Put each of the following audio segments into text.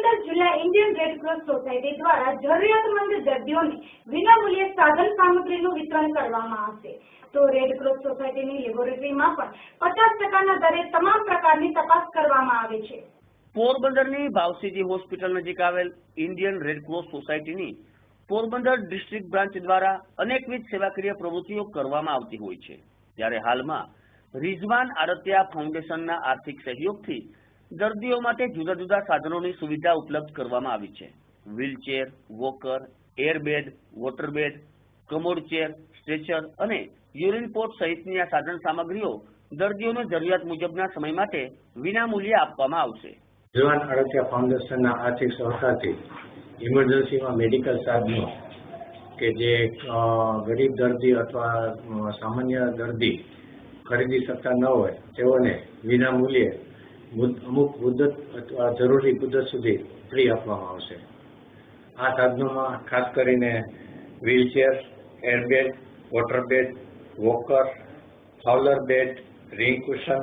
પોરબંદર જિલ્લા Indian red cross society દ્વારા જરૂરિયાતમંદ દર્દીઓને વિનામૂલ્યે સાધન સામગ્રીનું વિતરણ કરવામાં આવશે। તો રેડ ક્રોસ સોસાયટીની લેબોરેટરીમાં પણ 50% દરે તમામ પ્રકારની તપાસ કરવામાં આવે છે। પોરબંદરની ભાવસીજી હોસ્પિટલ નજીક આવેલ ઇન્ડિયન રેડ ક્રોસ સોસાયટીની પોરબંદર ડિસ્ટ્રિક્ટ બ્રાન્ચ દ્વારા અનેકવિધ સેવાકીય પ્રવૃત્તિઓ કરવામાં આવતી હોય છે। ત્યારે હાલમાં રિઝવાન આડતિયા ફાઉન્ડેશનના આર્થિક સહયોગથી દર્દીઓ માટે જુદા જુદા સાધનોની સુવિધા ઉપલબ્ધ કરવામાં આવી છે। Wheelchair, walker, airbed, waterbed, commode chair, stretcher અને યુરિન પોટ સહિતની આ સાધન સામગ્રીઓ દર્દીઓને જરૂરિયાત મુજબના સમય માટે વિનામૂલ્યે આપવામાં આવશે। રિઝવાન આડતિયા ફાઉન્ડેશનના આર્થિક સહકારથી ઇમરજન્સીમાં મેડિકલ સાધનો કે જે ગરીબ દર્દી અથવા સામાન્ય દર્દી ખરીદી શકતા ન હોય તેઓને વિનામૂલ્યે અમુક મુદત અથવા જરૂરી મુદત સુધી ફ્રી આપવામાં આવશે। આ સાધનોમાં ખાસ કરીને wheelchair, airbed, waterbed, walker, Fowler bed, ring cushion,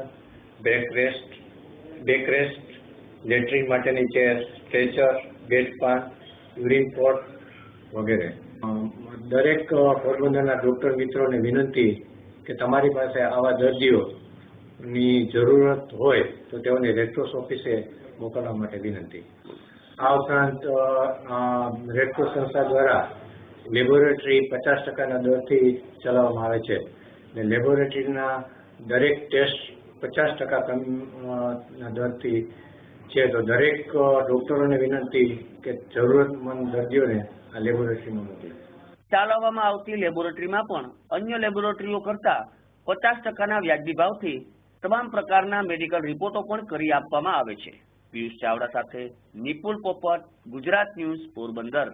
backrest, latrine માટેની chair, stretcher, bedpan, urine pot વગેરે। દરેક પોરબંદરના ડોક્ટર મિત્રોને વિનંતી કે તમારી પાસે આવા દર્દીઓની જરૂરત હોય તો તેઓને રેડ ક્રોસ ઓફિસે મોકલવા માટે વિનંતી। આ ઉપરાંત રેડ ક્રોસ સંસ્થા દ્વારા લેબોરેટરી 50% દરથી ચલાવવામાં આવે છે અને લેબોરેટરીના દરેક ટેસ્ટ 50% દરથી છે। તો દરેક ડોક્ટરોને વિનંતી કે જરૂરતમંદ દર્દીઓને આ લેબોરેટરીમાં મોકલે। ચલાવવામાં આવતી લેબોરેટરીમાં પણ અન્ય લેબોરેટરીઓ કરતા 50% વ્યાજબી ભાવથી તમામ પ્રકારના મેડિકલ રિપોર્ટો પણ કરી આપવામાં આવે છે। પિયુષ ચાવડા સાથે નિપુલ પોપટ, ગુજરાત ન્યૂઝ, પોરબંદર।